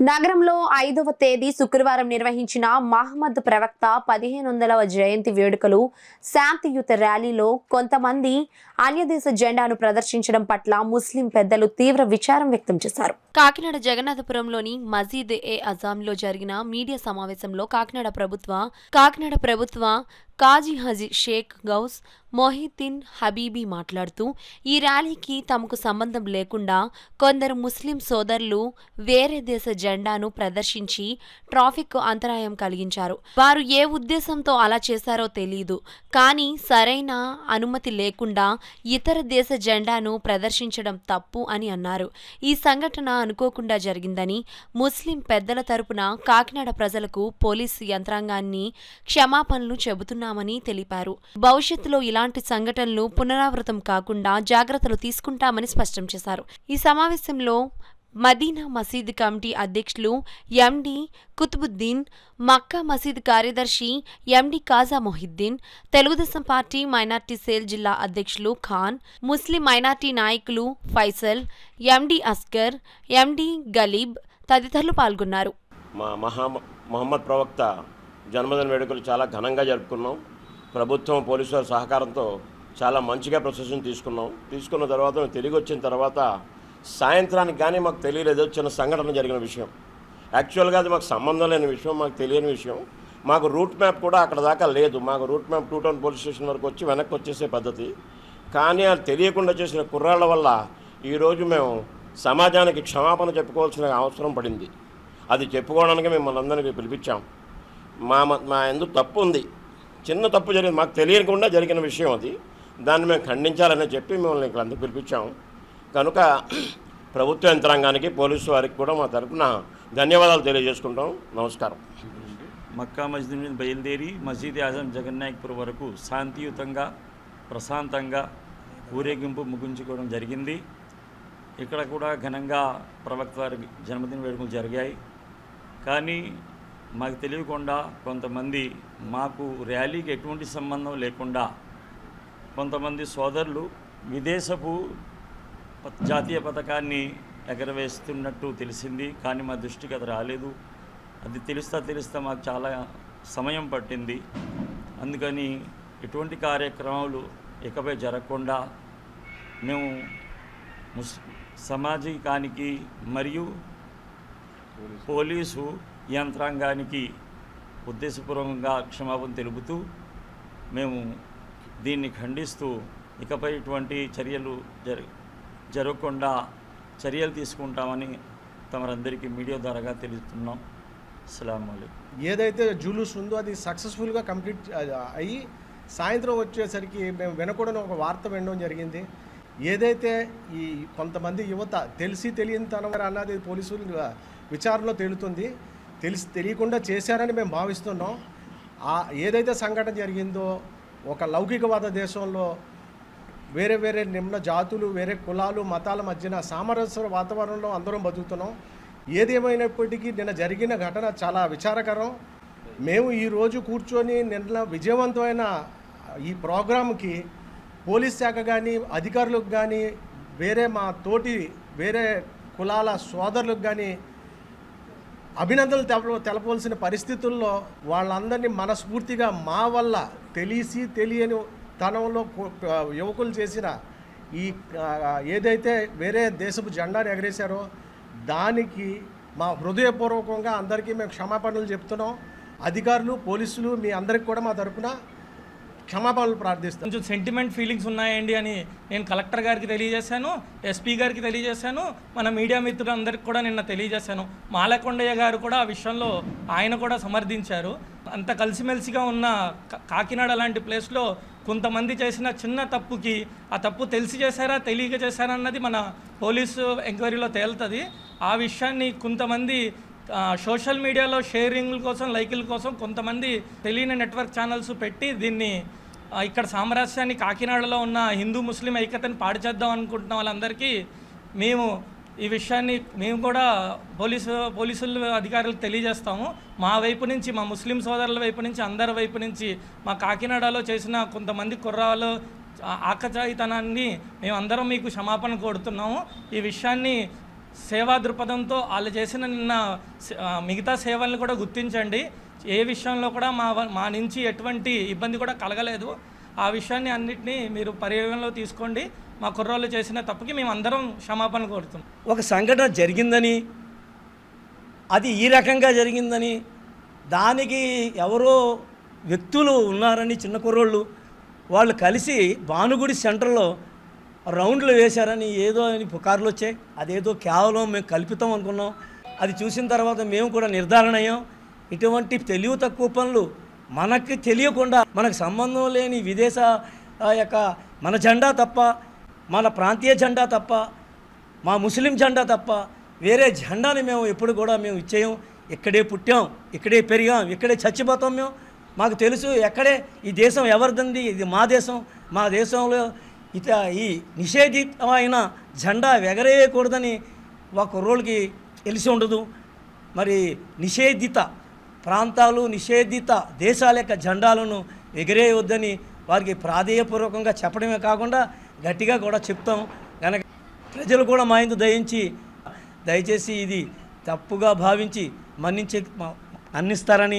నగరంలో 5వ తేదీ శుక్రవారం నిర్వహించిన మహమ్మద్ ప్రవక్త 1500వ జయంతి వేడుకలు శాంతియుత ర్యాలీలో కొంతమంది అన్యదేశ జెండాను ప్రదర్శించడం పట్ల ముస్లిం పెద్దలు తీవ్ర విచారం వ్యక్తం చేశారు. కాకినాడ జగన్నాథపురంలోని మజీద్ ఏ అజాంలో జరిగిన మీడియా సమావేశంలో కాకినాడ ప్రభుత్వ కాజీ హజీ షేక్ గౌస్ మొహిద్దీన్ హబీబీ మాట్లాడుతూ ఈ ర్యాలీకి తమకు సంబంధం లేకుండా కొందరు ముస్లిం సోదరులు వేరే దేశ జెండాను ప్రదర్శించి ట్రాఫిక్ అంతరాయం కలిగించారు. వారు ఏ ఉద్దేశంతో అలా చేశారో తెలియదు, కానీ సరైన అనుమతి లేకుండా ఇతర దేశ జెండాను ప్రదర్శించడం తప్పు అని అన్నారు. ఈ సంఘటన అనుకోకుండా జరిగిందని ముస్లిం పెద్దల తరపున కాకినాడ ప్రజలకు పోలీసు యంత్రాంగాన్ని క్షమాపణలు చెబుతున్నామని తెలిపారు. భవిష్యత్తులో ఇలాంటి సంఘటనలు పునరావృతం కాకుండా జాగ్రత్తలు తీసుకుంటామని స్పష్టం చేశారు. ఈ సమావేశంలో మదీనా మసీద్ కమిటీ అధ్యక్షులు ఎండి కుతుబుద్దీన్, మక్కా మసీద్ కార్యదర్శి MD Khaja Mohiuddin, Telugu Desam party minority cell జిల్లా అధ్యక్షులు ఖాన్, ముస్లిం మైనార్టీ నాయకులు ఫైసల్, ఎండి అస్గర్, ఎండి గలీబ్ తదితరులు పాల్గొన్నారు. మహమ్మద్ ప్రవక్త జన్మదిన వేడుకలు చాలా ఘనంగా జరుపుకున్నాం. ప్రభుత్వం పోలీసుల సహకారంతో చాలా మంచిగా ప్రొసెషన్ తీసుకున్న తర్వాత తిరిగి వచ్చిన తర్వాత సాయంత్రానికి కానీ మాకు తెలియలేదు చిన్న సంఘటన జరిగిన విషయం. యాక్చువల్గా అది మాకు సంబంధం లేని విషయం, మాకు తెలియని విషయం. మాకు రూట్ మ్యాప్ కూడా అక్కడ దాకా లేదు. మాకు route map 2 town police station వరకు వచ్చి వెనక్కి వచ్చేసే పద్ధతి. కానీ అది తెలియకుండా చేసిన కుర్రాళ్ళ వల్ల ఈరోజు మేము సమాజానికి క్షమాపణ చెప్పుకోవాల్సిన అవసరం పడింది. అది చెప్పుకోవడానికి మిమ్మల్ని అందరికీ పిలిపించాం. మా ఎందుకు తప్పు ఉంది, చిన్న తప్పు జరిగింది, మాకు తెలియకుండా జరిగిన విషయం అది. దాన్ని మేము ఖండించాలని చెప్పి మిమ్మల్ని ఇక్కడ అందరూ పిలిపించాము. కనుక ప్రభుత్వ యంత్రాంగానికి పోలీసు వారికి కూడా మా తరఫున ధన్యవాదాలు తెలియజేసుకుంటాం. నమస్కారం. మక్కా మస్జిద్ మీద బయలుదేరి మసీద్ ఆజం జగన్నాయకపురం వరకు శాంతియుతంగా ప్రశాంతంగా ఊరేగింపు ముగించుకోవడం జరిగింది. ఇక్కడ కూడా ఘనంగా ప్రవక్త వారి జన్మదిన వేడుకలు జరిగాయి. కానీ మాకు తెలియకుండా కొంతమంది మాకు ర్యాలీకి ఎటువంటి సంబంధం లేకుండా కొంతమంది సోదరులు విదేశపు జాతీయ పతాకాన్ని ఎగరవేస్తున్నట్టు తెలిసింది. కానీ మా దృష్టికి అది రాలేదు. అది తెలుస్తా మాకు చాలా సమయం పట్టింది. అందుకని ఎటువంటి కార్యక్రమాలు ఇకపై జరగకుండా మేము సమాజానికి మరియు పోలీసు యంత్రాంగానికి ఉద్దేశపూర్వకంగా క్షమాపణ తెలుపుతూ మేము దీన్ని ఖండిస్తూ ఇకపై ఇటువంటి చర్యలు జరగకుండా చర్యలు తీసుకుంటామని తమరందరికీ మీడియా ద్వారాగా తెలుస్తున్నాం. అస్సలాము అలైకుం. ఏదైతే జులూస్ ఉందో అది సక్సెస్ఫుల్గా కంప్లీట్ అయ్యి సాయంత్రం వచ్చేసరికి మేము వినకూడని ఒక వార్త వినడం జరిగింది. ఏదైతే ఈ కొంతమంది యువత తెలియని తనం అన్నది పోలీసులు విచారణలో తేలుతుంది. తెలియకుండా చేశారని మేము భావిస్తున్నాం. ఏదైతే సంఘటన జరిగిందో ఒక లౌకికవాద దేశంలో వేరే నిమ్న జాతులు, వేరే కులాలు, మతాల మధ్యన సామరస్య వాతావరణంలో అందరం బతుకుతున్నాం. ఏది ఏమైనప్పటికీ నిన్న జరిగిన ఘటన చాలా విచారకరం. మేము ఈరోజు కూర్చొని నిన్న విజయవంతమైన ఈ ప్రోగ్రాంకి పోలీస్ శాఖ కానీ అధికారులకు కానీ మా తోటి వేరే కులాల సోదరులకు కానీ అభినందనలు తెలపవలసిన పరిస్థితుల్లో వాళ్ళందరినీ మనస్ఫూర్తిగా మా వల్ల తెలియని తనంలో యువకులు చేసిన ఈ ఏదైతే వేరే దేశపు జెండాను ఎగరేశారో దానికి మా హృదయపూర్వకంగా అందరికీ మేము క్షమాపణలు చెప్తున్నాం. అధికారులు, పోలీసులు మీ అందరికి కూడా మా తరపున క్షమాపణలు ప్రార్థిస్తాం. కొంచెం సెంటిమెంట్ ఫీలింగ్స్ ఉన్నాయండి అని నేను కలెక్టర్ గారికి తెలియజేశాను, ఎస్పీ గారికి తెలియజేశాను, మన మీడియా మిత్రులందరికీ కూడా నిన్న తెలియజేశాను. మాలకొండయ్య గారు కూడా ఆ విషయంలో ఆయన కూడా సమర్థించారు. అంత కలిసిమెలిసిగా ఉన్న కాకినాడ లాంటి ప్లేస్లో కొంతమంది చేసిన చిన్న తప్పుకి ఆ తప్పు తెలిసి చేశారా తెలియక చేశారా అన్నది మన పోలీసు ఎంక్వైరీలో తేలుతుంది. ఆ విషయాన్ని కొంతమంది సోషల్ మీడియాలో షేరింగ్ల కోసం, లైకుల కోసం కొంతమంది తెలియని నెట్వర్క్ ఛానల్స్ పెట్టి దీన్ని ఇక్కడ సామరస్యాన్ని, కాకినాడలో ఉన్న హిందూ ముస్లిం ఐక్యతను పాడు చేద్దాం అనుకుంటున్న వాళ్ళందరికీ మేము ఈ విషయాన్ని మేము కూడా పోలీసుల అధికారులకు తెలియజేస్తాము. మా వైపు నుంచి, మా ముస్లిం సోదరుల వైపు నుంచి, అందరి వైపు నుంచి మా కాకినాడలో చేసిన కొంతమంది కుర్రాలు ఆకతాయితనాన్ని మేము అందరం మీకు క్షమాపణ కోరుతున్నాము. ఈ విషయాన్ని సేవా దృక్పథంతో వాళ్ళు చేసిన మిగతా సేవలను కూడా గుర్తించండి. ఏ విషయంలో కూడా మా నుంచి ఎటువంటి ఇబ్బంది కూడా కలగలేదు. ఆ విషయాన్ని అన్నిటినీ మీరు పరిగణలో తీసుకోండి. మా కుర్రోళ్ళు చేసిన తప్పుకి మేము అందరం క్షమాపణ కోరుతున్నాం. ఒక సంఘటన జరిగిందని, అది ఈ రకంగా జరిగిందని, దానికి ఎవరో వ్యక్తులు ఉన్నారని, చిన్న కుర్రోళ్ళు వాళ్ళు కలిసి భానుగుడి సెంటర్లో రౌండ్లు వేశారని ఏదో అని పుకార్లు వచ్చాయి. అదేదో కేవలం మేము కల్పితం అనుకున్నాం. అది చూసిన తర్వాత మేము కూడా నిర్ధారణ అయ్యాం. ఇటువంటి తెలివి తక్కువ పనులు మనకి తెలియకుండా, మనకు సంబంధం లేని విదేశ మన జెండా తప్ప, మన ప్రాంతీయ జెండా తప్ప, మా ముస్లిం జెండా తప్ప వేరే జెండాని మేము ఎప్పుడు కూడా మేము ఇచ్చేయం. ఇక్కడే పుట్టాం, ఇక్కడే పెరిగాం, ఇక్కడే చచ్చిపోతాం. మేము మాకు తెలుసు ఎక్కడే ఈ దేశం ఎవరిదంది, ఇది మా దేశం. మా దేశంలో ఈ నిషేధితమైన జెండా ఎగరేయకూడదని ఒక కుర్రోళ్ళకి తెలిసి ఉండదు. మరి నిషేధిత ప్రాంతాలు, నిషేధిత దేశాల యొక్క జెండాలను ఎగరేయవద్దని వారికి ప్రాధేయపూర్వకంగా చెప్పడమే కాకుండా గట్టిగా కూడా చెప్తాం. కనుక ప్రజలు కూడా మా ఇందు దయచేసి ఇది తప్పుగా భావించి మన్నిస్తారని